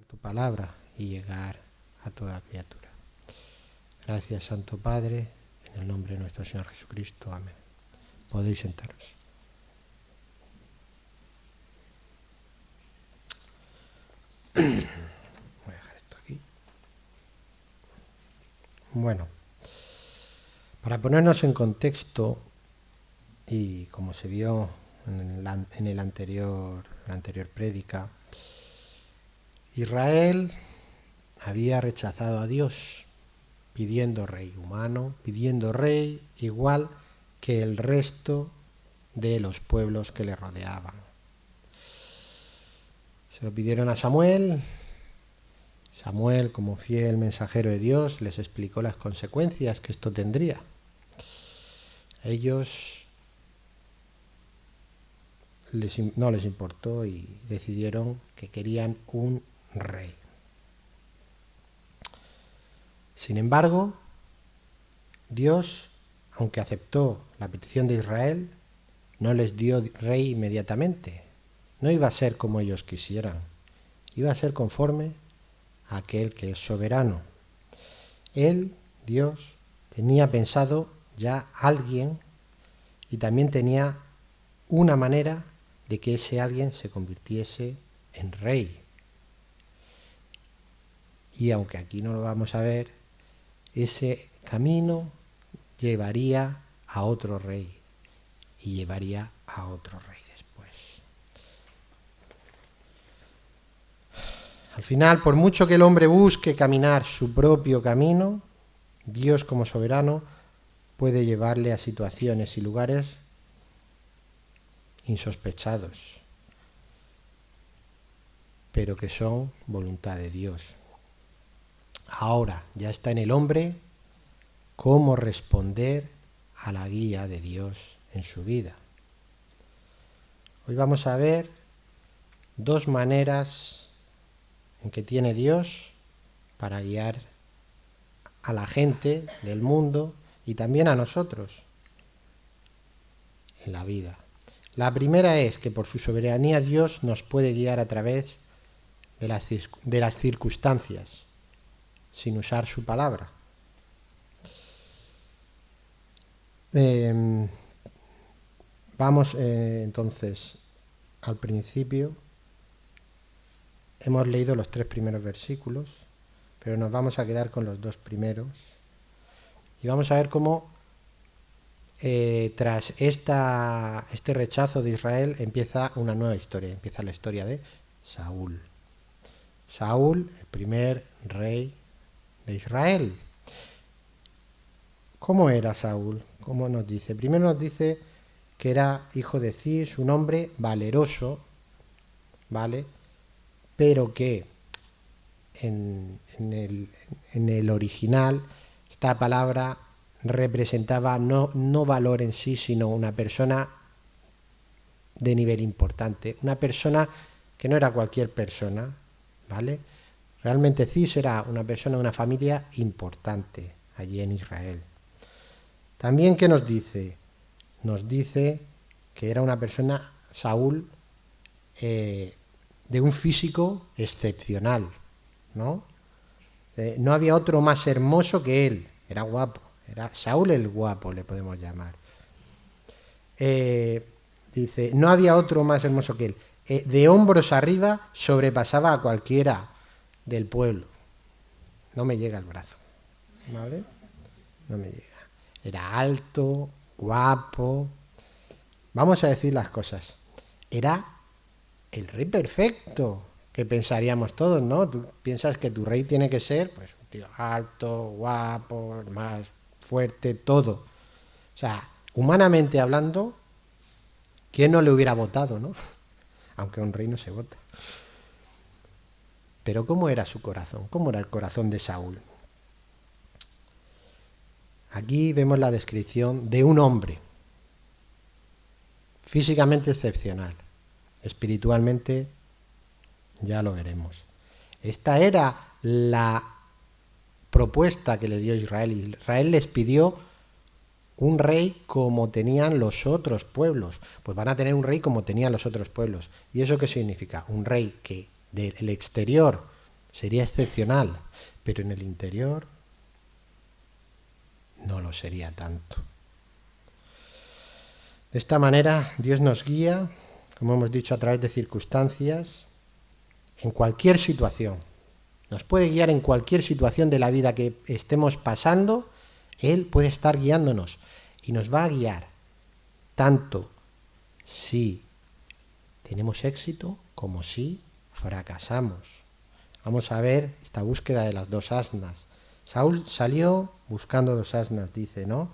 Tu palabra y llegar a toda criatura. Gracias, Santo Padre, en el nombre de nuestro Señor Jesucristo. Amén. Podéis sentaros. Voy a dejar esto aquí. Bueno, para ponernos en contexto, y como se vio en la anterior prédica, Israel había rechazado a Dios, pidiendo rey humano, pidiendo rey igual que el resto de los pueblos que le rodeaban. Se lo pidieron a Samuel. Samuel, como fiel mensajero de Dios, les explicó las consecuencias que esto tendría. Ellos no les importó y decidieron que querían un rey. Sin embargo, Dios, aunque aceptó la petición de Israel, no les dio rey inmediatamente. No iba a ser como ellos quisieran. Iba a ser conforme a aquel que es soberano. Él, Dios, tenía pensado ya alguien y también tenía una manera de que ese alguien se convirtiese en rey. Y aunque aquí no lo vamos a ver, ese camino llevaría a otro rey y llevaría a otro rey después. Al final, por mucho que el hombre busque caminar su propio camino, Dios como soberano puede llevarle a situaciones y lugares insospechados, pero que son voluntad de Dios. Ahora ya está en el hombre cómo responder a la guía de Dios en su vida. Hoy vamos a ver dos maneras en que tiene Dios para guiar a la gente del mundo y también a nosotros en la vida. La primera es que por su soberanía Dios nos puede guiar a través de las circunstancias, sin usar su palabra. Vamos entonces al principio. Hemos leído los 3 primeros versículos, pero nos vamos a quedar con los 2 primeros. Y vamos a ver cómo tras este rechazo de Israel empieza una nueva historia. Empieza la historia de Saúl. Saúl, el primer rey de Israel. ¿Cómo era Saúl? ¿Cómo nos dice? Primero nos dice que era hijo de Cis, un hombre valeroso, ¿vale? Pero que en el original esta palabra representaba no valor en sí, sino una persona de nivel importante, una persona que no era cualquier persona, ¿vale? Realmente Cis era una persona de una familia importante allí en Israel. También, ¿qué nos dice? Nos dice que era una persona, Saúl, de un físico excepcional, ¿no? No había otro más hermoso que él, era guapo, era Saúl el guapo, le podemos llamar. Dice, no había otro más hermoso que él. De hombros arriba sobrepasaba a cualquiera del pueblo. No me llega el brazo, ¿vale? No me llega. Era alto, guapo. Vamos a decir las cosas. Era el rey perfecto, que pensaríamos todos, ¿no? Tú piensas que tu rey tiene que ser, pues, un tío alto, guapo, más fuerte, todo. O sea, humanamente hablando, ¿quién no le hubiera votado, no? Aunque un rey no se vota. Pero ¿cómo era su corazón? ¿Cómo era el corazón de Saúl? Aquí vemos la descripción de un hombre físicamente excepcional, espiritualmente ya lo veremos. Esta era la propuesta que le dio Israel. Israel les pidió un rey como tenían los otros pueblos. Pues van a tener un rey como tenían los otros pueblos. ¿Y eso qué significa? Un rey que del exterior sería excepcional, pero en el interior no lo sería tanto. De esta manera, Dios nos guía, como hemos dicho, a través de circunstancias, en cualquier situación. Nos puede guiar en cualquier situación de la vida que estemos pasando. Él puede estar guiándonos y nos va a guiar tanto si tenemos éxito como si fracasamos. Vamos a ver esta búsqueda de las dos asnas. Saúl salió buscando dos asnas, dice, ¿no?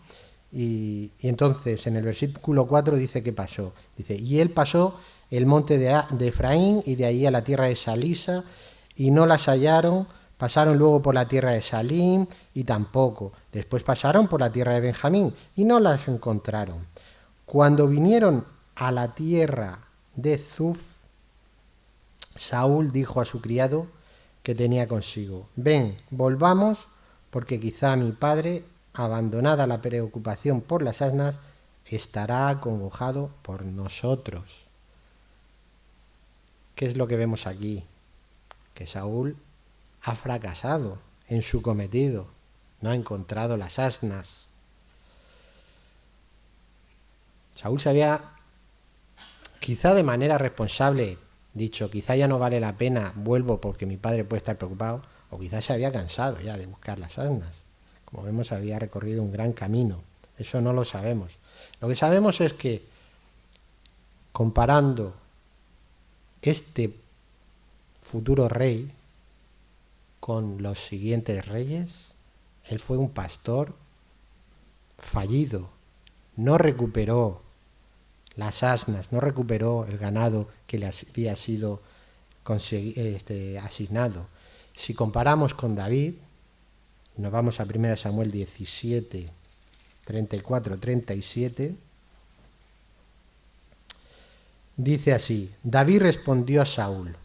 Y entonces en el versículo 4 dice que pasó. Dice, y él pasó el monte de Efraín y de ahí a la tierra de Salisa y no las hallaron. Pasaron luego por la tierra de Salim y tampoco. Después pasaron por la tierra de Benjamín y no las encontraron. Cuando vinieron a la tierra de Zuf, Saúl dijo a su criado que tenía consigo, ven, volvamos, porque quizá mi padre, abandonada la preocupación por las asnas, estará acongojado por nosotros. ¿Qué es lo que vemos aquí? Que Saúl ha fracasado en su cometido, no ha encontrado las asnas. Saúl se había, quizá de manera responsable, dicho, quizá ya no vale la pena, vuelvo porque mi padre puede estar preocupado, o quizá se había cansado ya de buscar las asnas. Como vemos, había recorrido un gran camino. Eso no lo sabemos. Lo que sabemos es que, comparando este futuro rey con los siguientes reyes, él fue un pastor fallido. No recuperó las asnas, no recuperó el ganado que le había sido asignado. Si comparamos con David, y nos vamos a 1 Samuel 17, 34, 37, dice así, David respondió a Saúl,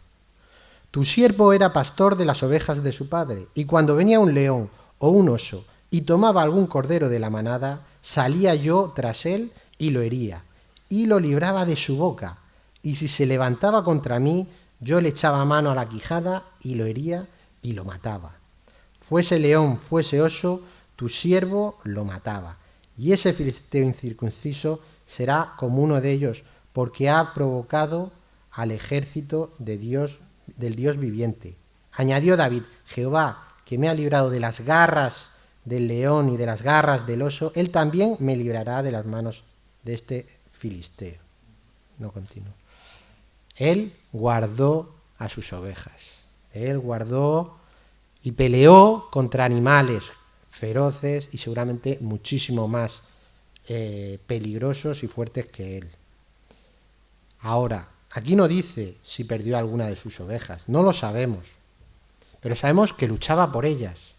tu siervo era pastor de las ovejas de su padre, y cuando venía un león o un oso y tomaba algún cordero de la manada, salía yo tras él y lo hería, y lo libraba de su boca, y si se levantaba contra mí, yo le echaba mano a la quijada y lo hería y lo mataba. Fuese león, fuese oso, tu siervo lo mataba. Y ese filisteo incircunciso será como uno de ellos, porque ha provocado al ejército de Dios, del Dios viviente. Añadió David, Jehová, que me ha librado de las garras del león y de las garras del oso, él también me librará de las manos de este filisteo. No continúo. Él guardó a sus ovejas. Él guardó y peleó contra animales feroces y seguramente muchísimo más peligrosos y fuertes que él. Ahora, aquí no dice si perdió alguna de sus ovejas, no lo sabemos, pero sabemos que luchaba por ellas.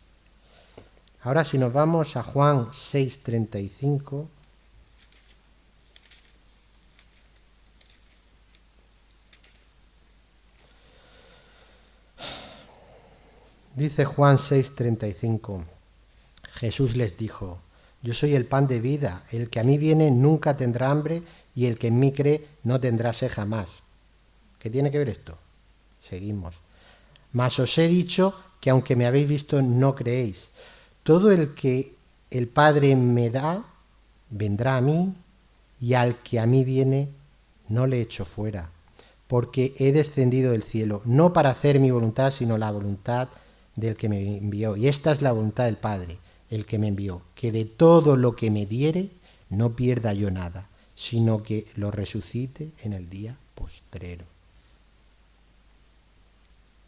Ahora si nos vamos a Juan 6:35, dice Juan 6:35, Jesús les dijo, yo soy el pan de vida, el que a mí viene nunca tendrá hambre y el que en mí cree no tendrá sed jamás. ¿Qué tiene que ver esto? Seguimos. Mas os he dicho que aunque me habéis visto no creéis. Todo el que el Padre me da, vendrá a mí, y al que a mí viene, no le echo fuera, porque he descendido del cielo, no para hacer mi voluntad, sino la voluntad del que me envió. Y esta es la voluntad del Padre, el que me envió, que de todo lo que me diere, no pierda yo nada, sino que lo resucite en el día postrero.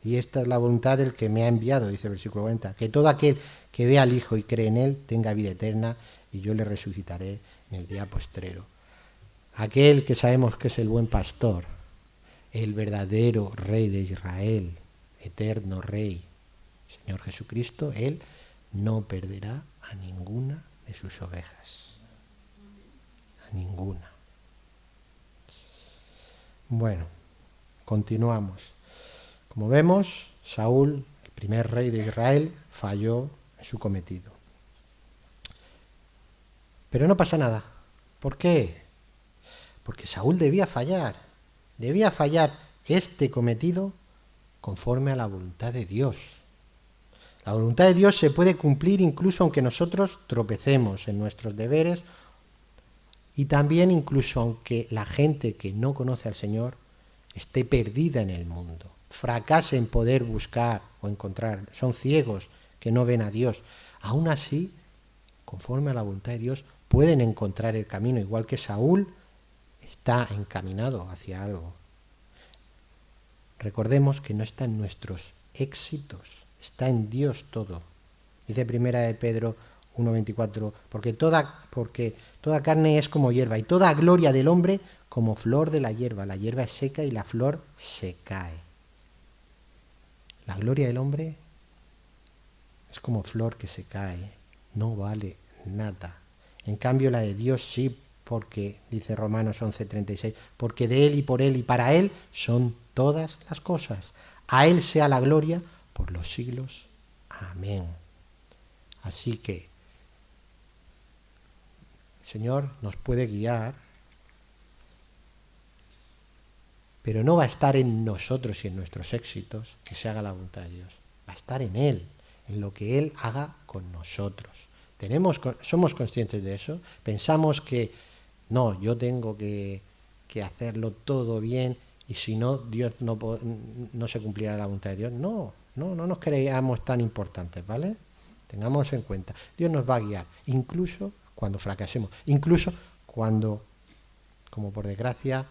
Y esta es la voluntad del que me ha enviado, dice el versículo 40, que todo aquel que vea al Hijo y cree en Él tenga vida eterna, y yo le resucitaré en el día postrero. Aquel que sabemos que es el buen pastor, el verdadero Rey de Israel, eterno Rey, Señor Jesucristo, Él no perderá a ninguna de sus ovejas. A ninguna. Bueno, continuamos. Como vemos, Saúl, el primer rey de Israel, falló en su cometido. Pero no pasa nada. ¿Por qué? Porque Saúl debía fallar este cometido conforme a la voluntad de Dios. La voluntad de Dios se puede cumplir incluso aunque nosotros tropecemos en nuestros deberes y también incluso aunque la gente que no conoce al Señor esté perdida en el mundo, fracase en poder buscar o encontrar, son ciegos que no ven a Dios. Aún así, conforme a la voluntad de Dios, pueden encontrar el camino, igual que Saúl está encaminado hacia algo. Recordemos que no está en nuestros éxitos, está en Dios todo. Dice primera de Pedro 1:24, porque toda carne es como hierba y toda gloria del hombre como flor de la hierba es seca y la flor se cae. La gloria del hombre es como flor que se cae, no vale nada. En cambio la de Dios sí, porque, dice Romanos 11:36, porque de Él y por Él y para Él son todas las cosas. A Él sea la gloria por los siglos. Amén. Así que el Señor nos puede guiar, pero no va a estar en nosotros y en nuestros éxitos que se haga la voluntad de Dios. Va a estar en Él, en lo que Él haga con nosotros. ¿Somos conscientes de eso? Pensamos que no, yo tengo que hacerlo todo bien y si no, Dios no se cumplirá la voluntad de Dios. No nos creamos tan importantes, ¿vale? Tengamos en cuenta. Dios nos va a guiar, incluso cuando fracasemos, incluso cuando, como por desgracia,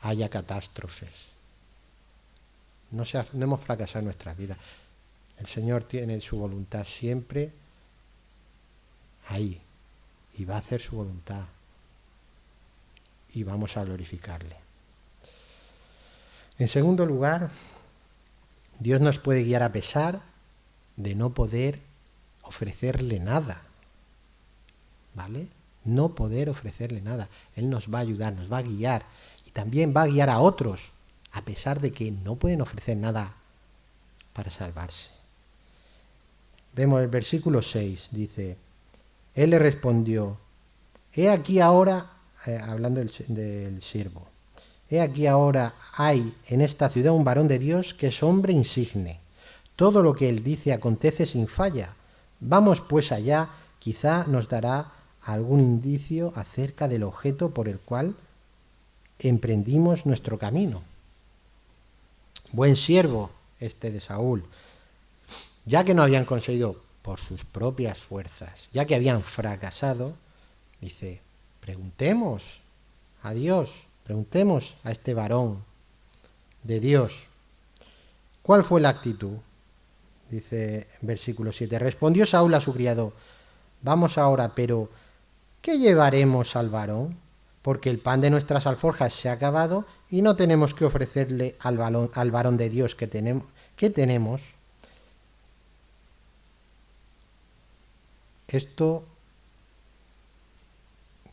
haya catástrofes. No hemos fracasado en nuestras vidas. El Señor tiene su voluntad siempre ahí y va a hacer su voluntad y vamos a glorificarle. En segundo lugar, Dios nos puede guiar a pesar de no poder ofrecerle nada, ¿vale? No poder ofrecerle nada. Él nos va a ayudar, nos va a guiar y también va a guiar a otros a pesar de que no pueden ofrecer nada para salvarse. Vemos el versículo 6, dice, Él le respondió, he aquí ahora, hablando del siervo, he aquí ahora hay en esta ciudad un varón de Dios que es hombre insigne. Todo lo que él dice acontece sin falla. Vamos pues allá, quizá nos dará algún indicio acerca del objeto por el cual emprendimos nuestro camino. Buen siervo este de Saúl, ya que no habían conseguido por sus propias fuerzas, ya que habían fracasado, dice, preguntemos a Dios, preguntemos a este varón de Dios. ¿Cuál fue la actitud? Dice versículo 7, respondió Saúl a su criado, vamos ahora, pero ¿qué llevaremos al varón? Porque el pan de nuestras alforjas se ha acabado y no tenemos que ofrecerle al varón de Dios que tenemos. ¿Qué tenemos? Esto,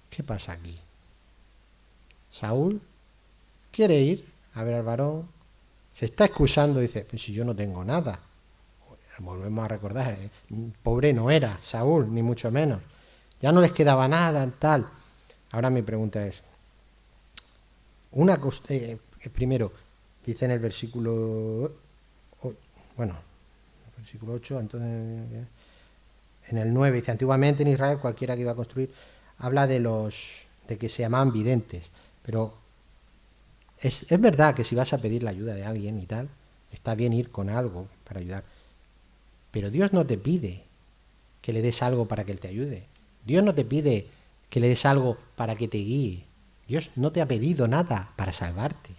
¿qué pasa aquí? Saúl quiere ir a ver al varón, se está excusando, dice, pues si yo no tengo nada. Volvemos a recordar, pobre no era Saúl, ni mucho menos. Ya no les quedaba nada, tal. Ahora mi pregunta es, primero, dice en el versículo, versículo 8, entonces, en el 9, dice, antiguamente en Israel cualquiera que iba a construir, habla de que se llamaban videntes, pero es verdad que si vas a pedir la ayuda de alguien y tal, está bien ir con algo para ayudar, pero Dios no te pide que le des algo para que Él te ayude. Dios no te pide que le des algo para que te guíe. Dios no te ha pedido nada para salvarte,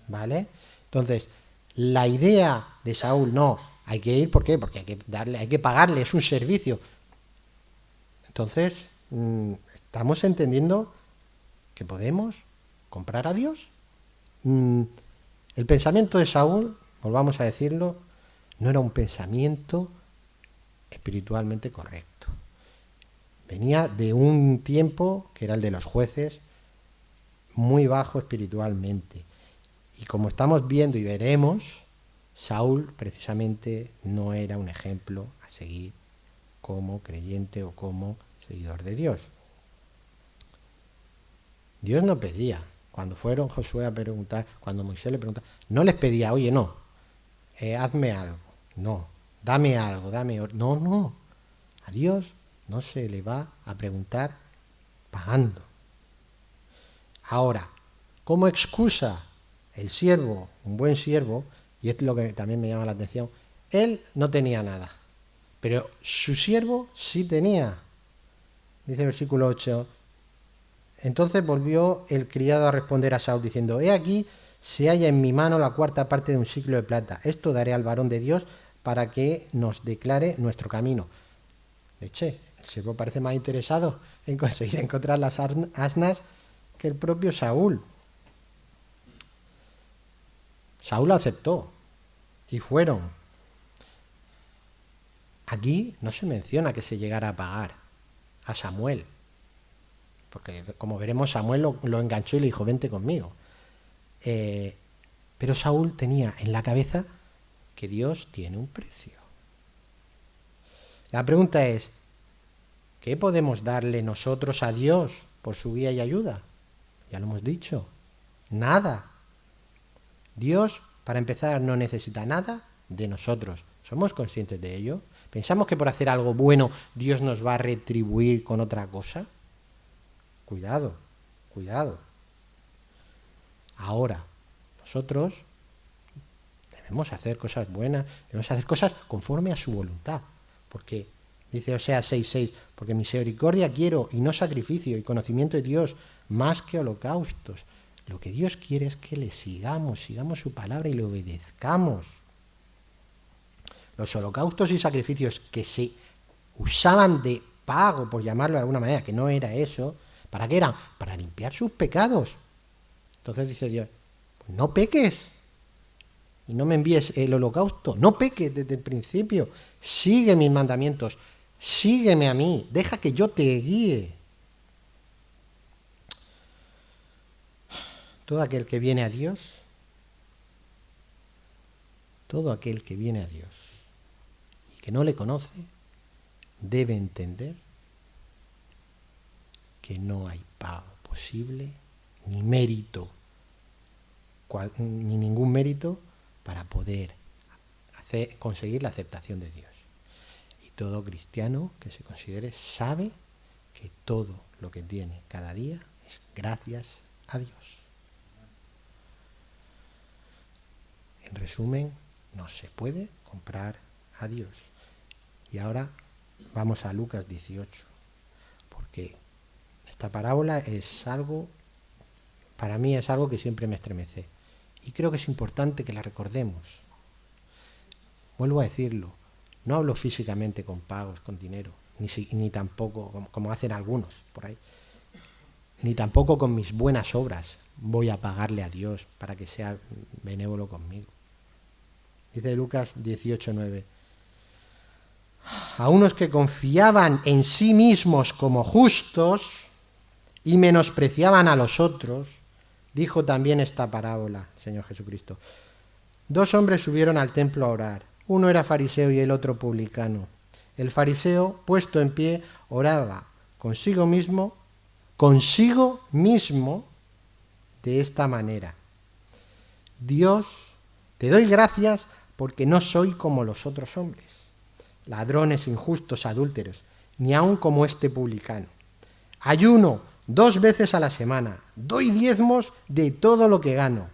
¿vale? Entonces, la idea de Saúl, no, hay que ir, ¿por qué? Porque hay que pagarle, es un servicio. Entonces, ¿estamos entendiendo que podemos comprar a Dios? El pensamiento de Saúl, volvamos a decirlo, no era un pensamiento espiritualmente correcto. Venía de un tiempo que era el de los jueces, muy bajo espiritualmente. Y como estamos viendo y veremos, Saúl precisamente no era un ejemplo a seguir como creyente o como seguidor de Dios. Dios no pedía. Cuando fueron Josué a preguntar, cuando Moisés le preguntaba, no les pedía, oye, no, hazme algo. No, dame algo, No, no. A Dios no se le va a preguntar pagando. Ahora, como excusa, el siervo, un buen siervo, y es lo que también me llama la atención, él no tenía nada, pero su siervo sí tenía. Dice el versículo 8, entonces volvió el criado a responder a Saúl diciendo, he aquí, se halla en mi mano la cuarta parte de un siclo de plata. Esto daré al varón de Dios para que nos declare nuestro camino. Leche, el siervo parece más interesado en conseguir encontrar las asnas que el propio Saúl. Saúl aceptó y fueron. Aquí no se menciona que se llegara a pagar a Samuel, porque como veremos Samuel lo enganchó y le dijo, vente conmigo. Pero Saúl tenía en la cabeza que Dios tiene un precio. La pregunta es, ¿qué podemos darle nosotros a Dios por su guía y ayuda? Ya lo hemos dicho, nada. Dios, para empezar, no necesita nada de nosotros. ¿Somos conscientes de ello? ¿Pensamos que por hacer algo bueno Dios nos va a retribuir con otra cosa? Cuidado, cuidado. Ahora, nosotros debemos hacer cosas buenas, debemos hacer cosas conforme a su voluntad. Porque, dice Oseas 6:6, porque misericordia quiero y no sacrificio y conocimiento de Dios más que holocaustos. Lo que Dios quiere es que le sigamos su palabra y le obedezcamos. Los holocaustos y sacrificios que se usaban de pago, por llamarlo de alguna manera, que no era eso, ¿para qué eran? Para limpiar sus pecados. Entonces dice Dios, pues no peques y no me envíes el holocausto, no peques desde el principio, sigue mis mandamientos, sígueme a mí, deja que yo te guíe. Todo aquel que viene a Dios, y que no le conoce, debe entender que no hay pago posible, ni mérito, ni ningún mérito para poder conseguir la aceptación de Dios. Y todo cristiano que se considere sabe que todo lo que tiene cada día es gracias a Dios. En resumen, no se puede comprar a Dios. Y ahora vamos a Lucas 18, porque esta parábola es algo, para mí es algo que siempre me estremece. Y creo que es importante que la recordemos. Vuelvo a decirlo, no hablo físicamente con pagos, con dinero, ni tampoco, como hacen algunos por ahí, ni tampoco con mis buenas obras voy a pagarle a Dios para que sea benévolo conmigo. Dice Lucas 18:9. A unos que confiaban en sí mismos como justos y menospreciaban a los otros, dijo también esta parábola, Señor Jesucristo. 2 hombres subieron al templo a orar. Uno era fariseo y el otro publicano. El fariseo, puesto en pie, oraba consigo mismo, de esta manera. Dios, te doy gracias porque no soy como los otros hombres, ladrones, injustos, adúlteros, ni aun como este publicano. Ayuno 2 veces a la semana, doy diezmos de todo lo que gano.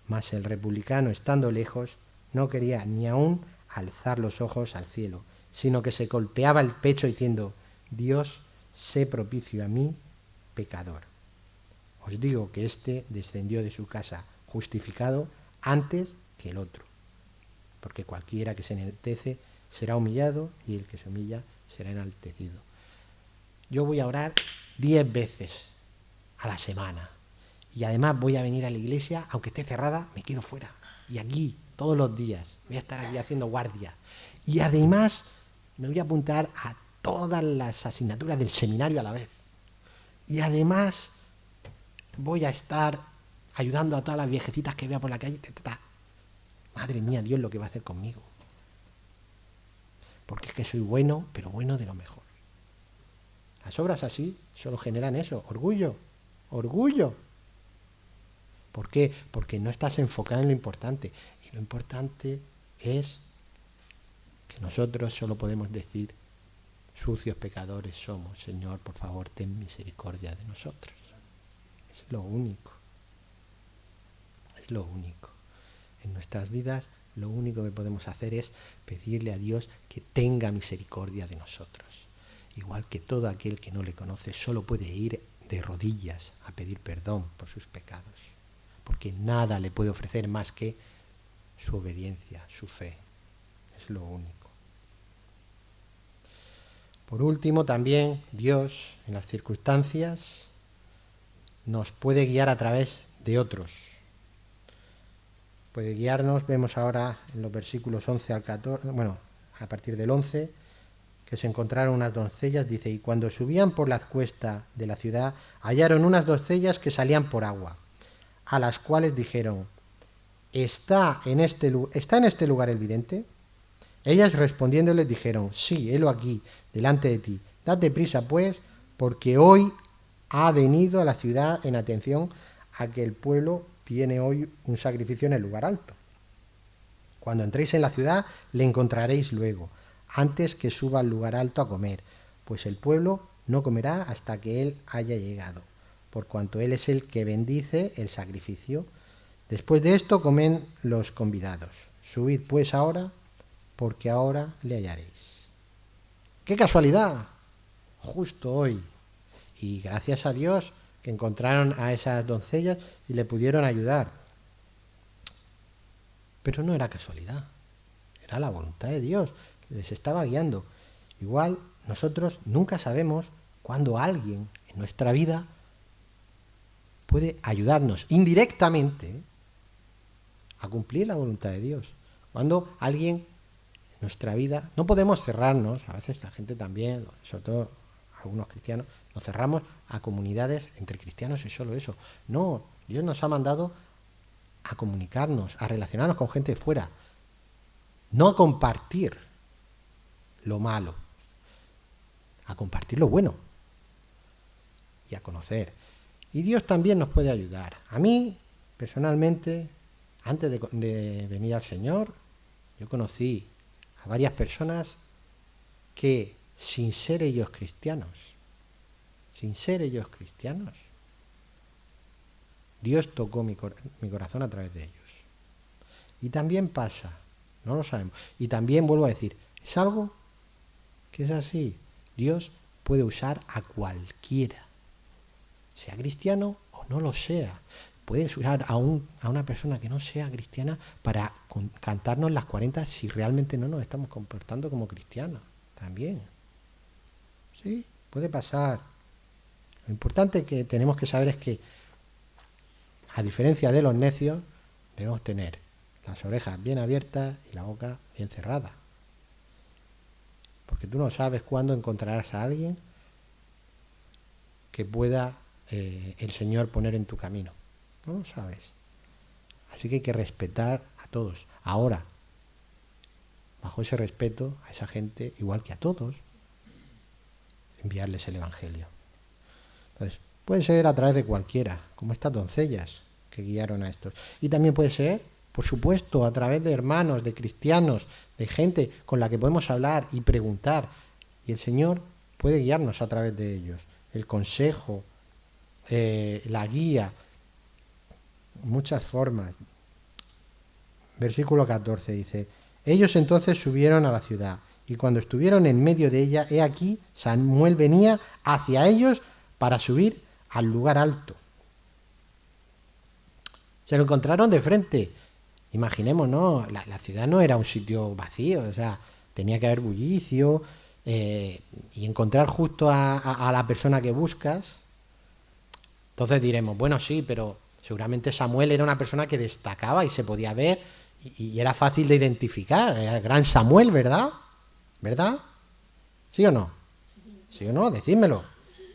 Mas el republicano, estando lejos, no quería ni aun alzar los ojos al cielo, sino que se golpeaba el pecho diciendo, Dios, sé propicio a mí, pecador. Os digo que éste descendió de su casa justificado antes que el otro. Porque cualquiera que se enaltece será humillado y el que se humilla será enaltecido. Yo voy a orar 10 veces a la semana. Y además voy a venir a la iglesia, aunque esté cerrada, me quedo fuera. Y aquí, todos los días, voy a estar aquí haciendo guardia. Y además me voy a apuntar a todas las asignaturas del seminario a la vez. Y además voy a estar ayudando a todas las viejecitas que vea por la calle. Madre mía, Dios lo que va a hacer conmigo. Porque es que soy bueno, pero bueno de lo mejor. Las obras así solo generan eso, orgullo. ¿Por qué? Porque no estás enfocado en lo importante. Y lo importante es que nosotros solo podemos decir, sucios pecadores somos, Señor, por favor, ten misericordia de nosotros. Es lo único. Es lo único. En nuestras vidas lo único que podemos hacer es pedirle a Dios que tenga misericordia de nosotros. Igual que todo aquel que no le conoce solo puede ir de rodillas a pedir perdón por sus pecados. Porque nada le puede ofrecer más que su obediencia, su fe. Es lo único. Por último, también Dios, en las circunstancias, nos puede guiar a través de otros. Puede guiarnos, vemos ahora en los versículos 11 al 14, bueno, a partir del 11, que se encontraron unas doncellas, dice, y cuando subían por la cuesta de la ciudad, hallaron unas doncellas que salían por agua, a las cuales dijeron, ¿está en este lugar el vidente? Ellas respondiéndoles dijeron, sí, helo aquí, delante de ti. Date prisa, pues, porque hoy ha venido a la ciudad en atención a que el pueblo tiene hoy un sacrificio en el lugar alto. Cuando entréis en la ciudad, le encontraréis luego, antes que suba al lugar alto a comer, pues el pueblo no comerá hasta que él haya llegado, por cuanto él es el que bendice el sacrificio. Después de esto comen los convidados. Subid pues ahora, porque ahora le hallaréis. ¡Qué casualidad! Justo hoy. Y gracias a Dios que encontraron a esas doncellas y le pudieron ayudar. Pero no era casualidad, era la voluntad de Dios, les estaba guiando. Igual nosotros nunca sabemos cuándo alguien en nuestra vida puede ayudarnos indirectamente a cumplir la voluntad de Dios. Cuando alguien en nuestra vida, no podemos cerrarnos, a veces la gente también, sobre todo algunos cristianos, nos cerramos a comunidades entre cristianos y solo eso. No, Dios nos ha mandado a comunicarnos, a relacionarnos con gente de fuera, no a compartir lo malo, a compartir lo bueno y a conocer. Y Dios también nos puede ayudar. A mí, personalmente, antes de venir al Señor, yo conocí a varias personas que, sin ser ellos cristianos, Dios tocó mi corazón a través de ellos. Y también pasa, no lo sabemos. Y también vuelvo a decir, es algo que es así. Dios puede usar a cualquiera, sea cristiano o no lo sea. Puede usar a una persona que no sea cristiana para cantarnos las 40 si realmente no nos estamos comportando como cristianos. También. Sí, puede pasar. Lo importante que tenemos que saber es que, a diferencia de los necios, debemos tener las orejas bien abiertas y la boca bien cerrada. Porque tú no sabes cuándo encontrarás a alguien que pueda el Señor poner en tu camino. No lo sabes. Así que hay que respetar a todos. Ahora, bajo ese respeto a esa gente, igual que a todos, enviarles el Evangelio. Entonces, puede ser a través de cualquiera, como estas doncellas que guiaron a estos. Y también puede ser, por supuesto, a través de hermanos, de cristianos, de gente con la que podemos hablar y preguntar. Y el Señor puede guiarnos a través de ellos. El consejo, la guía, muchas formas. Versículo 14 dice, ellos entonces subieron a la ciudad, y cuando estuvieron en medio de ella, he aquí, Samuel venía hacia ellos para subir al lugar alto. Se lo encontraron de frente. Imaginemos, ¿no? La ciudad no era un sitio vacío, o sea, tenía que haber bullicio, y encontrar justo a la persona que buscas. Entonces diremos, bueno, sí, pero seguramente Samuel era una persona que destacaba y se podía ver y era fácil de identificar. Era el gran Samuel, ¿verdad? ¿Verdad? ¿Sí o no? ¿Sí o no? Decídmelo.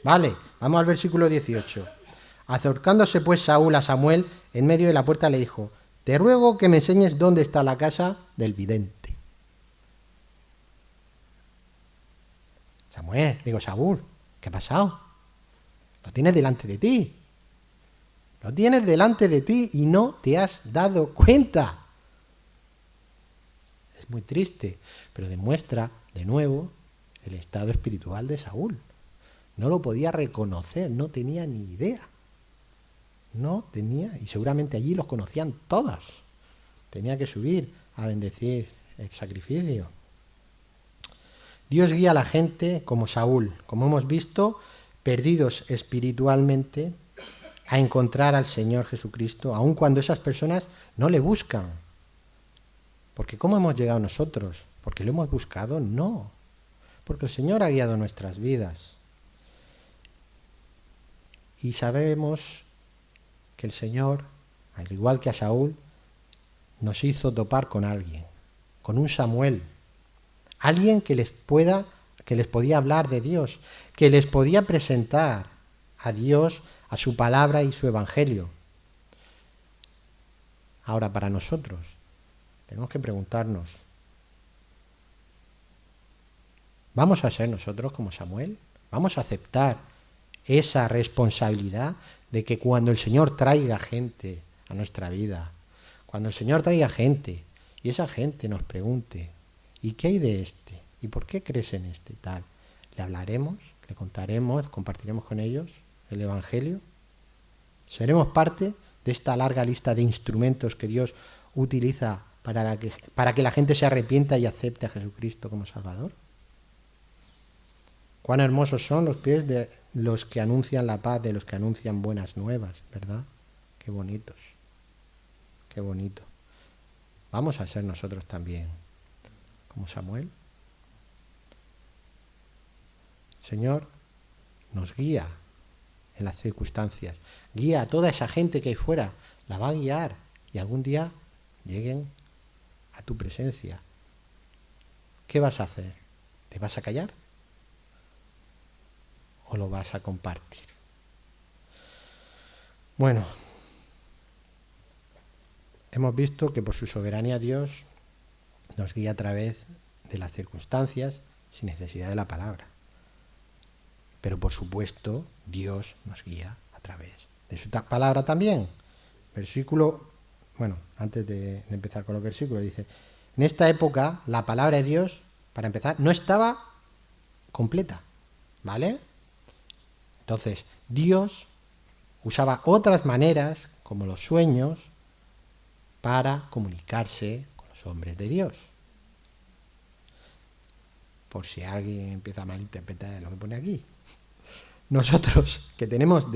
Vale, vamos al versículo 18. Acercándose pues Saúl a Samuel, en medio de la puerta le dijo, te ruego que me enseñes dónde está la casa del vidente. Saúl, ¿qué ha pasado? Lo tienes delante de ti. Lo tienes delante de ti y no te has dado cuenta. Es muy triste, pero demuestra de nuevo el estado espiritual de Saúl. No lo podía reconocer, no tenía ni idea. No tenía, y seguramente allí los conocían todos. Tenía que subir a bendecir el sacrificio. Dios guía a la gente como Saúl, como hemos visto, perdidos espiritualmente, a encontrar al Señor Jesucristo, aun cuando esas personas no le buscan. Porque ¿cómo hemos llegado nosotros? ¿Porque lo hemos buscado? No. Porque el Señor ha guiado nuestras vidas. Y sabemos que el Señor, al igual que a Saúl, nos hizo topar con alguien, con un Samuel, alguien que les podía hablar de Dios, que les podía presentar a Dios, a su palabra y su evangelio. Ahora, para nosotros, tenemos que preguntarnos, ¿vamos a ser nosotros como Samuel? ¿Vamos a aceptar esa responsabilidad de que cuando el Señor traiga gente a nuestra vida, cuando el Señor traiga gente y esa gente nos pregunte, ¿y qué hay de este? ¿Y por qué crees en este y tal? ¿Le hablaremos? ¿Le contaremos? ¿Compartiremos con ellos el Evangelio? ¿Seremos parte de esta larga lista de instrumentos que Dios utiliza para que la gente se arrepienta y acepte a Jesucristo como Salvador? Cuán hermosos son los pies de los que anuncian la paz, de los que anuncian buenas nuevas, ¿verdad? Qué bonitos, qué bonito. Vamos a ser nosotros también como Samuel. El Señor nos guía en las circunstancias, guía a toda esa gente que hay fuera, la va a guiar y algún día lleguen a tu presencia. ¿Qué vas a hacer? ¿Te vas a callar? ¿O lo vas a compartir? Bueno, hemos visto que por su soberanía Dios nos guía a través de las circunstancias sin necesidad de la palabra. Pero por supuesto, Dios nos guía a través de su palabra también. Versículo, bueno, antes de empezar con los versículos, dice, en esta época la palabra de Dios, para empezar, no estaba completa, ¿vale? Entonces, Dios usaba otras maneras, como los sueños, para comunicarse con los hombres de Dios. Por si alguien empieza a malinterpretar lo que pone aquí. Nosotros, que tenemos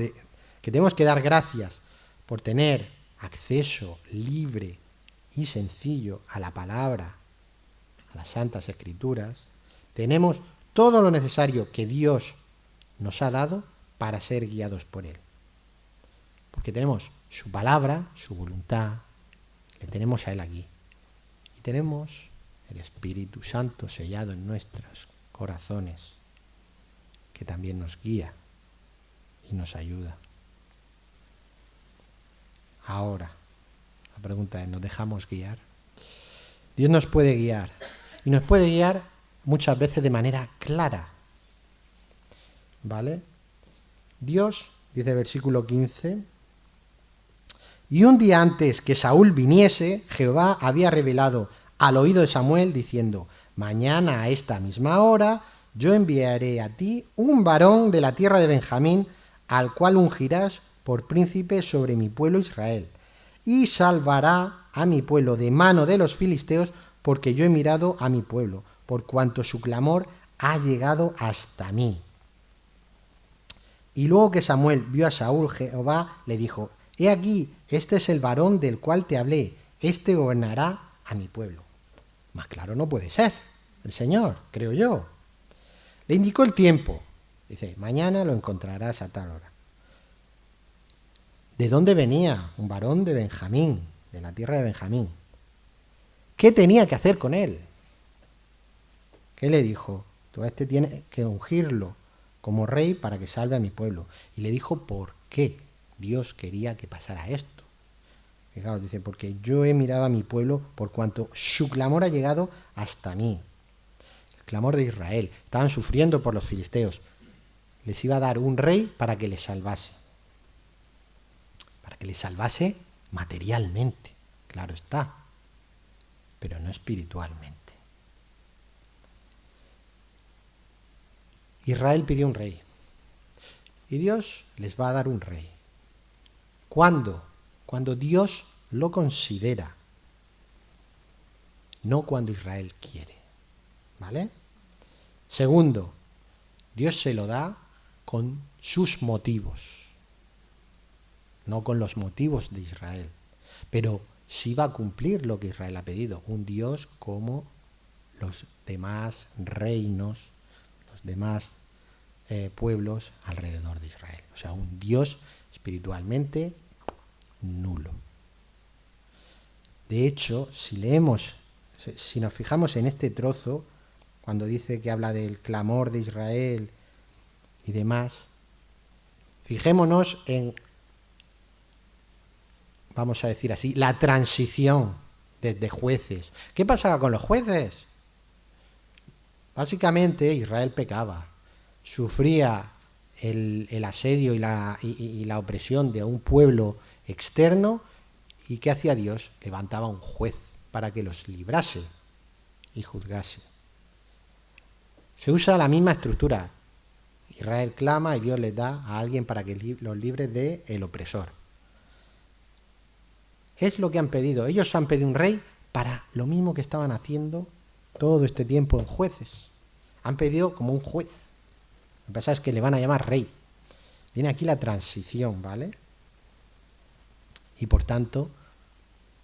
que dar gracias por tener acceso libre y sencillo a la palabra, a las Santas Escrituras, tenemos todo lo necesario que Dios nos ha dado para ser guiados por Él. Porque tenemos su palabra, su voluntad, le tenemos a Él aquí. Y tenemos el Espíritu Santo sellado en nuestros corazones, que también nos guía y nos ayuda. Ahora, la pregunta es, ¿nos dejamos guiar? Dios nos puede guiar, y nos puede guiar muchas veces de manera clara. ¿Vale? Dios, dice el versículo 15, y un día antes que Saúl viniese, Jehová había revelado al oído de Samuel, diciendo, mañana a esta misma hora yo enviaré a ti un varón de la tierra de Benjamín, al cual ungirás por príncipe sobre mi pueblo Israel, y salvará a mi pueblo de mano de los filisteos, porque yo he mirado a mi pueblo, por cuanto su clamor ha llegado hasta mí. Y luego que Samuel vio a Saúl, Jehová le dijo, he aquí, este es el varón del cual te hablé, este gobernará a mi pueblo. Más claro no puede ser, el Señor, creo yo. Le indicó el tiempo, dice, mañana lo encontrarás a tal hora. ¿De dónde venía? Un varón de Benjamín, de la tierra de Benjamín. ¿Qué tenía que hacer con él? ¿Qué le dijo? Tú a este tienes que ungirlo como rey para que salve a mi pueblo. Y le dijo por qué Dios quería que pasara esto. Fijaos, dice, porque yo he mirado a mi pueblo por cuanto su clamor ha llegado hasta mí. El clamor de Israel. Estaban sufriendo por los filisteos. Les iba a dar un rey para que les salvase. para que les salvase materialmente, claro está, pero no espiritualmente. Israel pidió un rey y Dios les va a dar un rey. ¿Cuándo? Cuando Dios lo considera, no cuando Israel quiere, ¿vale? Segundo, Dios se lo da con sus motivos, no con los motivos de Israel, pero sí va a cumplir lo que Israel ha pedido, un Dios como los demás reinos, los demás pueblos alrededor de Israel, o sea, un Dios espiritualmente nulo. De hecho, si nos fijamos en este trozo, cuando dice que habla del clamor de Israel y demás, fijémonos en, vamos a decir así, la transición desde jueces. ¿Qué pasaba con los jueces? Básicamente Israel pecaba, sufría el asedio y la opresión de un pueblo externo, y ¿qué hacía Dios? Levantaba un juez para que los librase y juzgase. Se usa la misma estructura. Israel clama y Dios les da a alguien para que los libre del opresor. Es lo que han pedido. Ellos han pedido un rey para lo mismo que estaban haciendo todo este tiempo en jueces. Han pedido como un juez. Lo que pasa es que le van a llamar rey. Viene aquí la transición, ¿vale? Y por tanto,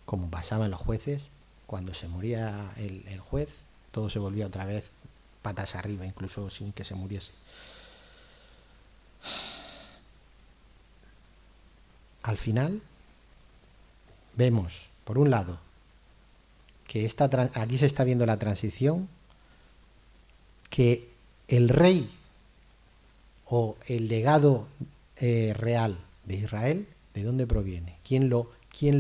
como pasaban los jueces, cuando se moría el juez, todo se volvía otra vez patas arriba, incluso sin que se muriese. Al final, vemos, por un lado, que aquí se está viendo la transición, que el rey o el legado real de Israel, ¿de dónde proviene? ¿Quién lo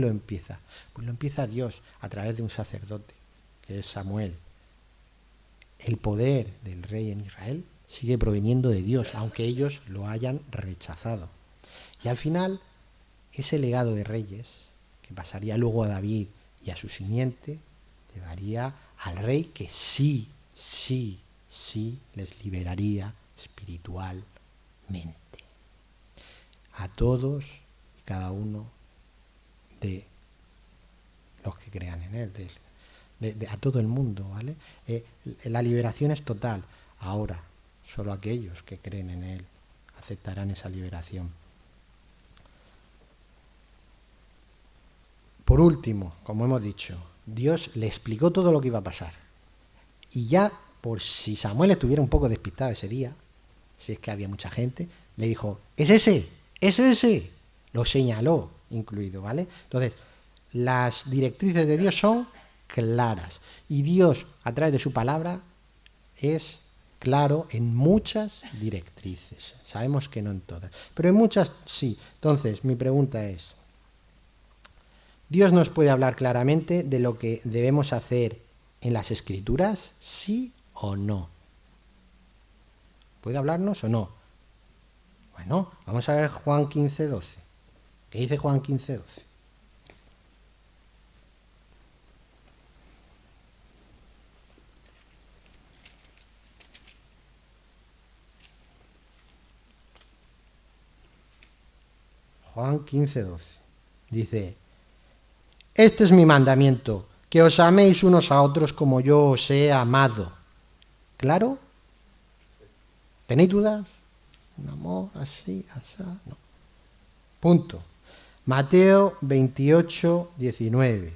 empieza? Pues lo empieza Dios a través de un sacerdote, que es Samuel. El poder del rey en Israel sigue proveniendo de Dios, aunque ellos lo hayan rechazado. Y al final, ese legado de reyes, que pasaría luego a David y a su simiente, llevaría al rey que sí les liberaría espiritualmente. A todos y cada uno de los que crean en él, a todo el mundo, ¿vale? La liberación es total. Ahora, solo aquellos que creen en él aceptarán esa liberación. Por último, como hemos dicho, Dios le explicó todo lo que iba a pasar. Y ya, por si Samuel estuviera un poco despistado ese día, si es que había mucha gente, le dijo, es ese, lo señaló incluido, ¿vale? Entonces, las directrices de Dios son claras. Y Dios, a través de su palabra, es claro en muchas directrices. Sabemos que no en todas, pero en muchas sí. Entonces, mi pregunta es, ¿Dios nos puede hablar claramente de lo que debemos hacer en las Escrituras? ¿Sí o no? ¿Puede hablarnos o no? Bueno, vamos a ver Juan 15:12. ¿Qué dice Juan 15:12? Juan 15:12. Dice, este es mi mandamiento, que os améis unos a otros como yo os he amado. ¿Claro? ¿Tenéis dudas? Un amor así, así, no. Punto. Mateo 28:19.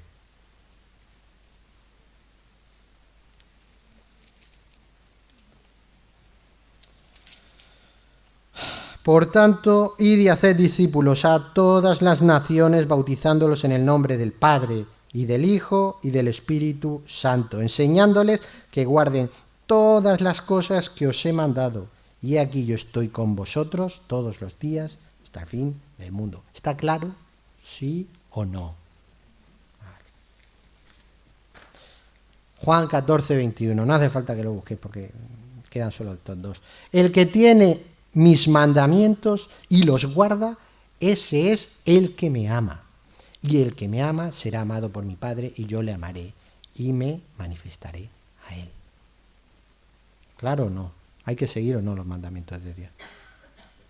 Por tanto, id y haced discípulos a todas las naciones, bautizándolos en el nombre del Padre, y del Hijo, y del Espíritu Santo, enseñándoles que guarden todas las cosas que os he mandado. Y aquí yo estoy con vosotros todos los días hasta el fin del mundo. ¿Está claro? ¿Sí o no? Juan 14:21. No hace falta que lo busquéis porque quedan solo estos dos. El que tiene mis mandamientos y los guarda, ese es el que me ama. Y el que me ama será amado por mi Padre, y yo le amaré y me manifestaré a él. ¿Claro o no? ¿Hay que seguir o no los mandamientos de Dios?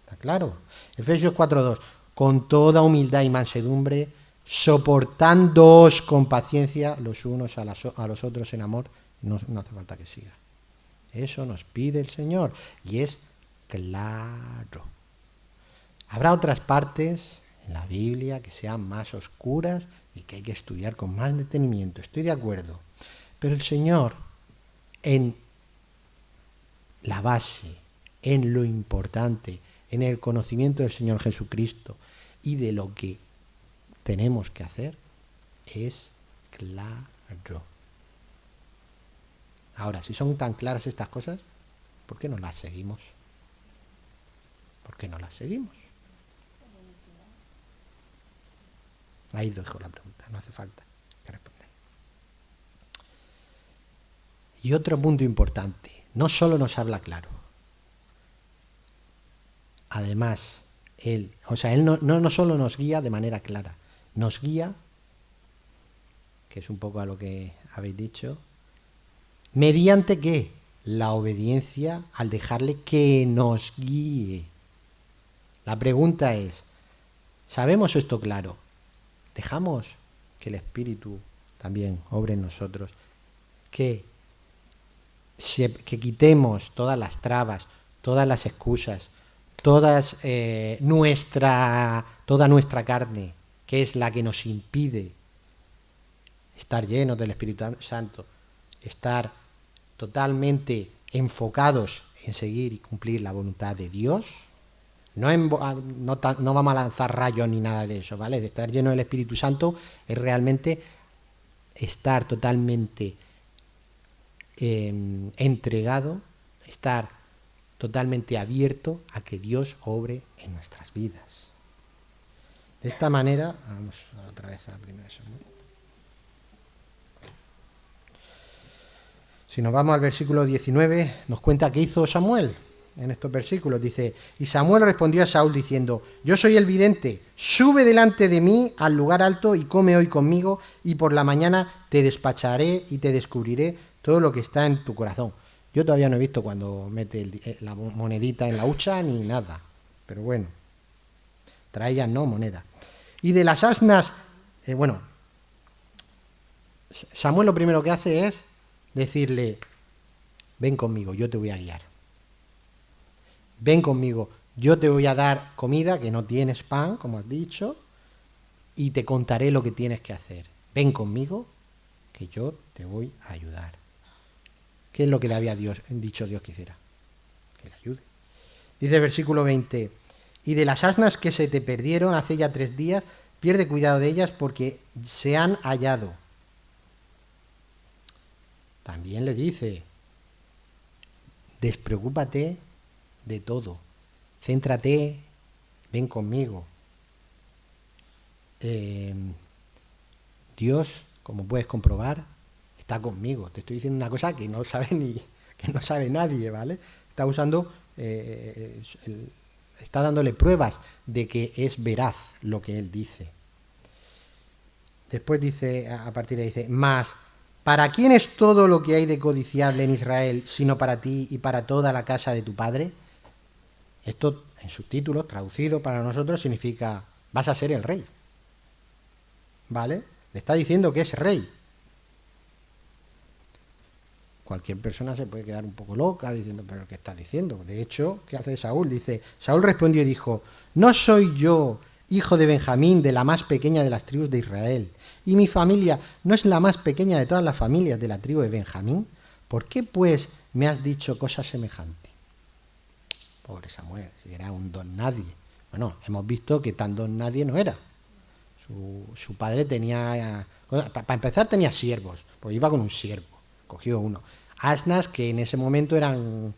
¿Está claro? Efesios 4:2. Con toda humildad y mansedumbre, soportándoos con paciencia los unos a los otros en amor. No hace falta que siga. Eso nos pide el Señor. Y es claro. Habrá otras partes en la Biblia que sean más oscuras y que hay que estudiar con más detenimiento. Estoy de acuerdo. Pero el Señor, en la base, en lo importante, en el conocimiento del Señor Jesucristo y de lo que tenemos que hacer, es claro. Ahora, si son tan claras estas cosas, ¿por qué no las seguimos? ¿Por qué no las seguimos? Ahí dejo la pregunta, no hace falta que responder. Y otro punto importante, no solo nos habla claro, además, Él no solo nos guía de manera clara, nos guía, que es un poco a lo que habéis dicho, ¿mediante qué? La obediencia al dejarle que nos guíe. La pregunta es, ¿sabemos esto claro? ¿Dejamos que el Espíritu también obre en nosotros? Que quitemos todas las trabas, todas las excusas, toda nuestra carne, que es la que nos impide estar llenos del Espíritu Santo, estar totalmente enfocados en seguir y cumplir la voluntad de Dios. No vamos a lanzar rayos ni nada de eso, ¿vale? De estar lleno del Espíritu Santo es realmente estar totalmente entregado, estar totalmente abierto a que Dios obre en nuestras vidas. De esta manera, vamos otra vez a 1 Samuel. Si nos vamos al versículo 19, nos cuenta qué hizo Samuel en estos versículos. Dice, y Samuel respondió a Saúl diciendo, yo soy el vidente, sube delante de mí al lugar alto y come hoy conmigo, y por la mañana te despacharé y te descubriré todo lo que está en tu corazón. Yo todavía no he visto cuando mete la monedita en la hucha ni nada, pero bueno, traían no moneda. Y de las asnas, Samuel lo primero que hace es decirle, ven conmigo, yo te voy a guiar. Ven conmigo, yo te voy a dar comida, que no tienes pan, como has dicho, y te contaré lo que tienes que hacer. Ven conmigo, que yo te voy a ayudar. ¿Qué es lo que le había dicho Dios que hiciera? Que le ayude. Dice el versículo 20, y de las asnas que se te perdieron hace ya 3 días, pierde cuidado de ellas porque se han hallado. También le dice, despreocúpate de todo, céntrate, ven conmigo. Dios, como puedes comprobar, está conmigo. Te estoy diciendo una cosa que no sabe nadie, ¿vale? Está usando, está dándole pruebas de que es veraz lo que él dice. Después dice, a partir de ahí dice, más, ¿para quién es todo lo que hay de codiciable en Israel, sino para ti y para toda la casa de tu padre? Esto, en subtítulos, traducido para nosotros, significa, vas a ser el rey. ¿Vale? Le está diciendo que es rey. Cualquier persona se puede quedar un poco loca diciendo, pero ¿qué estás diciendo? De hecho, ¿qué hace Saúl? Dice, Saúl respondió y dijo, ¿no soy yo hijo de Benjamín, de la más pequeña de las tribus de Israel? ¿Y mi familia no es la más pequeña de todas las familias de la tribu de Benjamín? ¿Por qué, pues, me has dicho cosa semejante? Pobre Samuel, si era un don nadie. Bueno, hemos visto que tan don nadie no era. Su padre tenía, para empezar tenía siervos, pues iba con un siervo, cogió uno. Asnas que en ese momento eran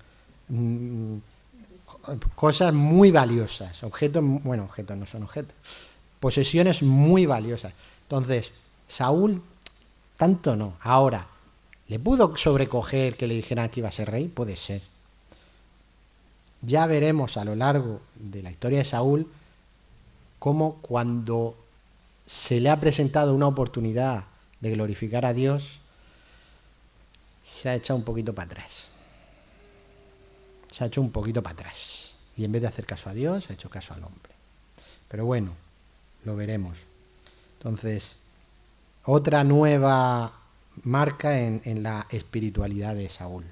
cosas muy valiosas, objetos no son objetos, posesiones muy valiosas. Entonces, Saúl, tanto no. Ahora, ¿le pudo sobrecoger que le dijeran que iba a ser rey? Puede ser. Ya veremos a lo largo de la historia de Saúl cómo cuando se le ha presentado una oportunidad de glorificar a Dios, se ha echado un poquito para atrás. Se ha hecho un poquito para atrás. Y en vez de hacer caso a Dios, ha hecho caso al hombre. Pero bueno, lo veremos. Entonces, otra nueva marca en la espiritualidad de Saúl.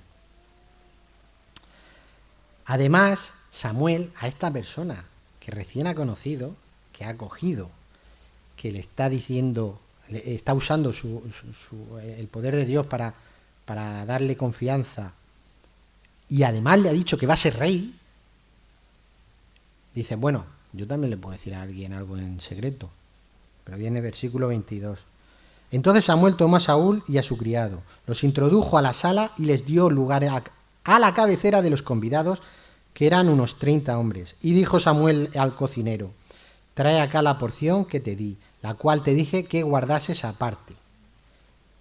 Además, Samuel, a esta persona que recién ha conocido, que ha acogido, que le está diciendo, está usando el poder de Dios para darle confianza, y además le ha dicho que va a ser rey, dice, bueno, yo también le puedo decir a alguien algo en secreto. Pero viene versículo 22. Entonces Samuel tomó a Saúl y a su criado, los introdujo a la sala y les dio lugar a la cabecera de los convidados, que eran unos 30 hombres. Y dijo Samuel al cocinero, trae acá la porción que te di, la cual te dije que guardases aparte.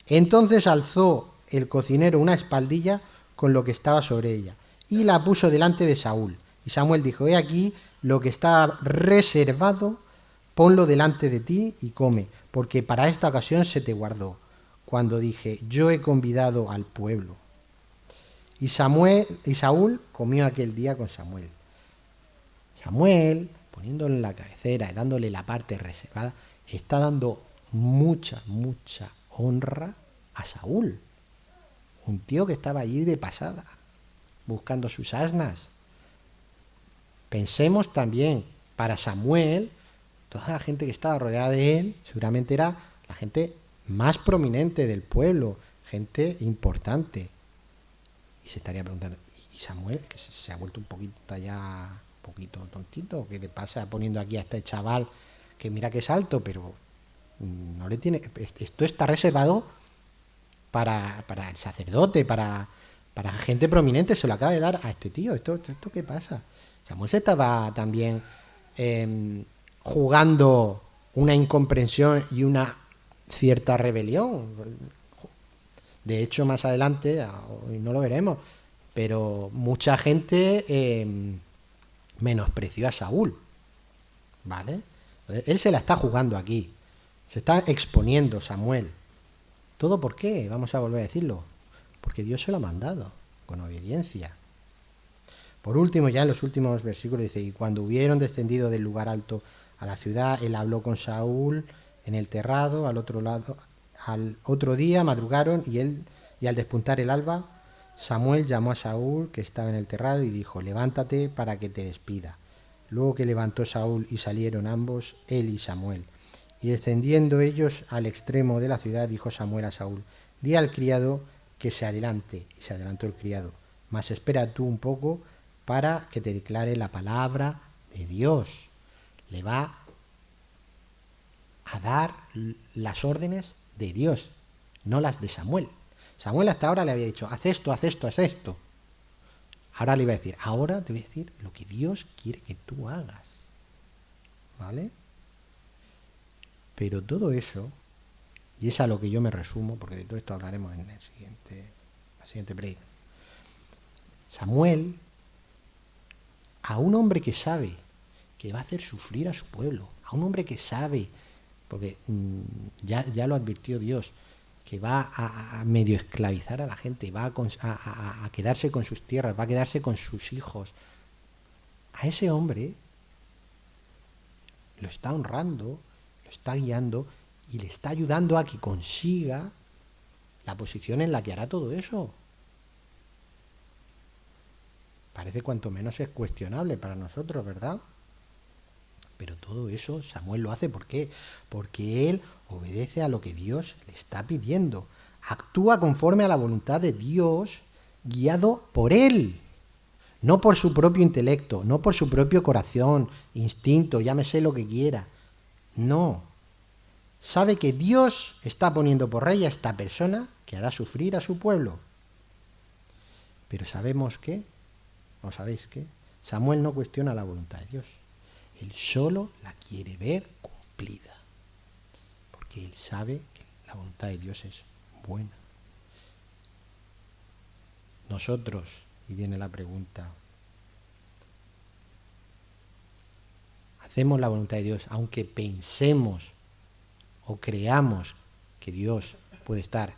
Entonces alzó el cocinero una espaldilla con lo que estaba sobre ella, y la puso delante de Saúl. Y Samuel dijo, he aquí lo que está reservado, ponlo delante de ti y come, porque para esta ocasión se te guardó, cuando dije, yo he convidado al pueblo. Y Saúl comió aquel día con Samuel. Samuel, poniéndole en la cabecera y dándole la parte reservada, está dando mucha honra a Saúl. Un tío que estaba allí de pasada, buscando sus asnas. Pensemos también, para Samuel, toda la gente que estaba rodeada de él, seguramente era la gente más prominente del pueblo, gente importante. Y se estaría preguntando, ¿y Samuel, que se ha vuelto un poquito ya, un poquito tontito? ¿Qué le pasa poniendo aquí a este chaval que mira que es alto, pero no le tiene... Esto está reservado para el sacerdote, para gente prominente, se lo acaba de dar a este tío. ¿Esto qué pasa? Samuel se estaba también jugando una incomprensión y una cierta rebelión. De hecho, más adelante, hoy no lo veremos, pero mucha gente menospreció a Saúl, ¿vale? Entonces, él se la está jugando aquí, se está exponiendo Samuel. ¿Todo por qué? Vamos a volver a decirlo. Porque Dios se lo ha mandado, con obediencia. Por último, ya en los últimos versículos dice, y cuando hubieron descendido del lugar alto a la ciudad, él habló con Saúl en el terrado, al otro día madrugaron y al despuntar el alba, Samuel llamó a Saúl, que estaba en el terrado, y dijo, levántate para que te despida. Luego que levantó Saúl y salieron ambos, él y Samuel. Y descendiendo ellos al extremo de la ciudad, dijo Samuel a Saúl, di al criado que se adelante. Y se adelantó el criado. Mas espera tú un poco para que te declare la palabra de Dios. Le va a dar las órdenes de Dios, no las de Samuel. Samuel hasta ahora le había dicho, haz esto, haz esto, haz esto. Ahora le iba a decir, ahora te voy a decir lo que Dios quiere que tú hagas. ¿Vale? Pero todo eso, y es a lo que yo me resumo, porque de todo esto hablaremos en la siguiente predica. Samuel, a un hombre que sabe que va a hacer sufrir a su pueblo, a un hombre que sabe, porque ya lo advirtió Dios, que va a medio esclavizar a la gente, va a quedarse con sus tierras, va a quedarse con sus hijos. A ese hombre lo está honrando, lo está guiando y le está ayudando a que consiga la posición en la que hará todo eso. Parece cuanto menos es cuestionable para nosotros, ¿verdad? Pero todo eso Samuel lo hace, ¿por qué? Porque él obedece a lo que Dios le está pidiendo. Actúa conforme a la voluntad de Dios, guiado por él. No por su propio intelecto, no por su propio corazón, instinto, llámese lo que quiera. No. Sabe que Dios está poniendo por rey a esta persona que hará sufrir a su pueblo. Pero sabemos que, ¿o sabéis qué? Samuel no cuestiona la voluntad de Dios. Él solo la quiere ver cumplida. Porque él sabe que la voluntad de Dios es buena. Nosotros, y viene la pregunta, hacemos la voluntad de Dios, aunque pensemos o creamos que Dios puede estar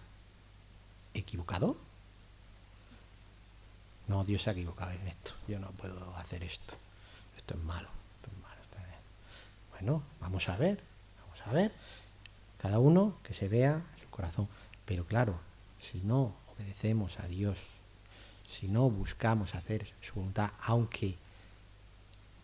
equivocado. No, Dios se ha equivocado en esto. Yo no puedo hacer esto. Esto es malo. Esto es malo. Bueno, vamos a ver. Cada uno que se vea en su corazón. Pero claro, si no obedecemos a Dios, si no buscamos hacer su voluntad, aunque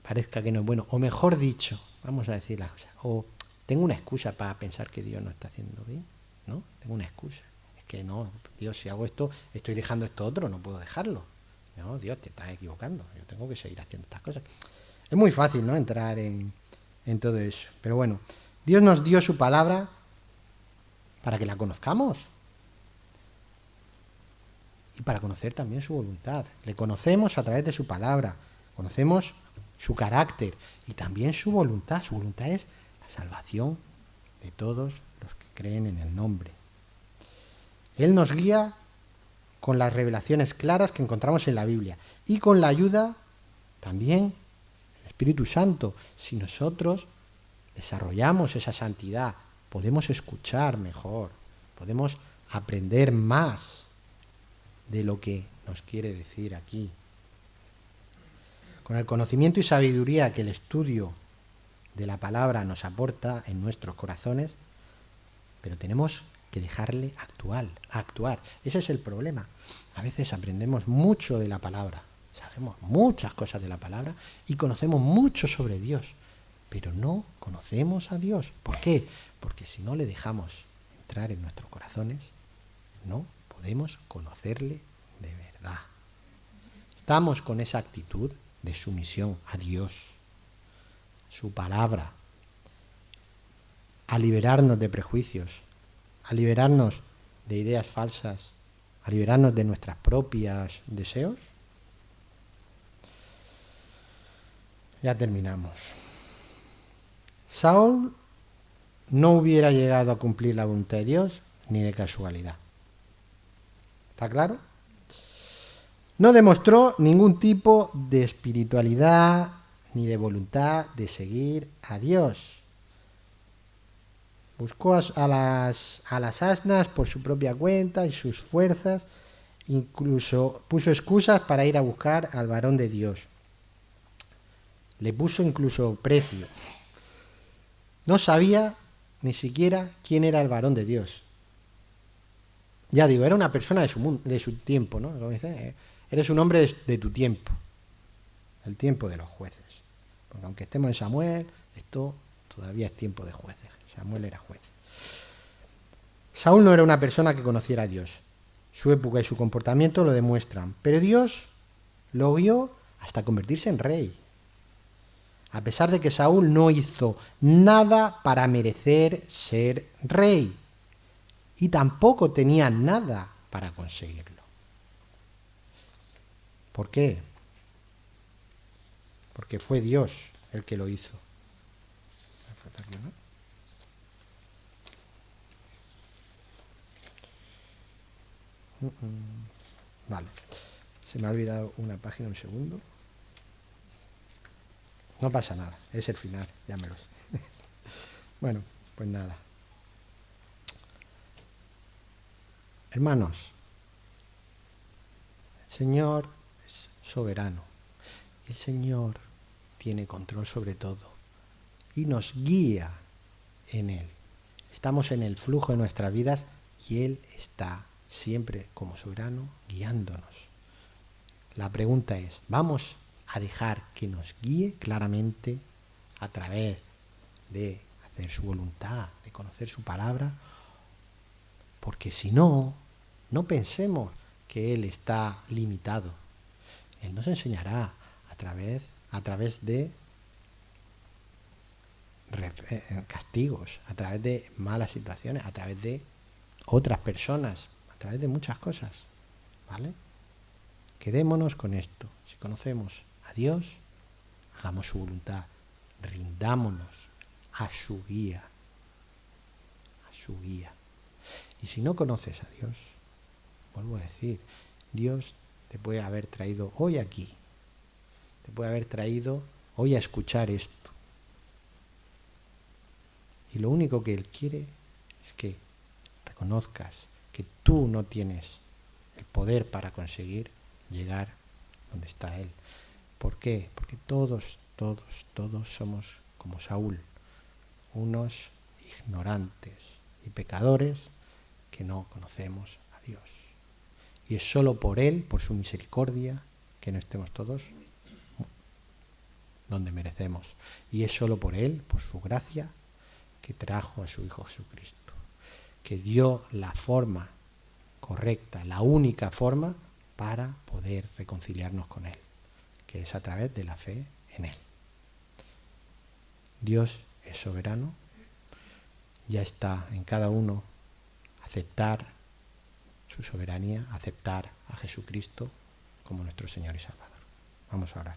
parezca que no es bueno, o mejor dicho, vamos a decir las cosas, o tengo una excusa para pensar que Dios no está haciendo bien, ¿no? Tengo una excusa. Es que no, Dios, si hago esto, estoy dejando esto otro, no puedo dejarlo. No, Dios, te estás equivocando, yo tengo que seguir haciendo estas cosas. Es muy fácil, ¿no?, entrar en todo eso. Pero bueno, Dios nos dio su palabra para que la conozcamos y para conocer también su voluntad. Le conocemos a través de su palabra, conocemos su carácter y también su voluntad. Su voluntad es la salvación de todos los que creen en el nombre. Él nos guía con las revelaciones claras que encontramos en la Biblia y con la ayuda también del Espíritu Santo. Si nosotros desarrollamos esa santidad, podemos escuchar mejor, podemos aprender más de lo que nos quiere decir aquí. Con el conocimiento y sabiduría que el estudio de la palabra nos aporta en nuestros corazones, pero tenemos que dejarle actuar. Ese es el problema. A veces aprendemos mucho de la palabra, sabemos muchas cosas de la palabra y conocemos mucho sobre Dios, pero no conocemos a Dios. ¿Por qué? Porque si no le dejamos entrar en nuestros corazones, no podemos conocerle de verdad. Estamos con esa actitud de sumisión a Dios, su palabra, a liberarnos de prejuicios, a liberarnos de ideas falsas, a liberarnos de nuestros propios deseos. Ya terminamos. Saúl no hubiera llegado a cumplir la voluntad de Dios ni de casualidad. ¿Está claro? No demostró ningún tipo de espiritualidad ni de voluntad de seguir a Dios. Buscó a las asnas por su propia cuenta y sus fuerzas, incluso puso excusas para ir a buscar al varón de Dios. Le puso incluso precio. No sabía ni siquiera quién era el varón de Dios. Ya digo, era una persona de su tiempo, ¿no? Como dice, eres un hombre de tu tiempo, el tiempo de los jueces. Porque aunque estemos en Samuel, esto todavía es tiempo de jueces. Samuel era juez. Saúl no era una persona que conociera a Dios. Su época y su comportamiento lo demuestran. Pero Dios lo vio hasta convertirse en rey. A pesar de que Saúl no hizo nada para merecer ser rey. Y tampoco tenía nada para conseguirlo. ¿Por qué? Porque fue Dios el que lo hizo. Vale. Se me ha olvidado una página, un segundo. No pasa nada, es el final, ya me lo sé. Bueno, pues nada. Hermanos, el Señor es soberano. El Señor tiene control sobre todo y nos guía en Él. Estamos en el flujo de nuestras vidas y Él está siempre como soberano guiándonos. La pregunta es, ¿vamos a dejar que nos guíe claramente a través de hacer su voluntad, de conocer su palabra? Porque si no, no pensemos que Él está limitado. Él nos enseñará a través de castigos, a través de malas situaciones, a través de otras personas, a través de muchas cosas, ¿vale? Quedémonos con esto. Si conocemos a Dios, hagamos su voluntad, rindámonos a su guía, a su guía. Y si no conoces a Dios, vuelvo a decir, Dios te puede haber traído hoy aquí, te puede haber traído hoy a escuchar esto, Y lo único que Él quiere es que reconozcas que tú no tienes el poder para conseguir llegar donde está Él. ¿Por qué? Porque todos somos como Saúl, unos ignorantes y pecadores que no conocemos a Dios. Y es solo por Él, por su misericordia, que no estemos todos donde merecemos. Y es solo por Él, por su gracia, que trajo a su Hijo Jesucristo, que dio la forma correcta, la única forma para poder reconciliarnos con Él, que es a través de la fe en Él. Dios es soberano, ya está en cada uno aceptar su soberanía, aceptar a Jesucristo como nuestro Señor y Salvador. Vamos a orar.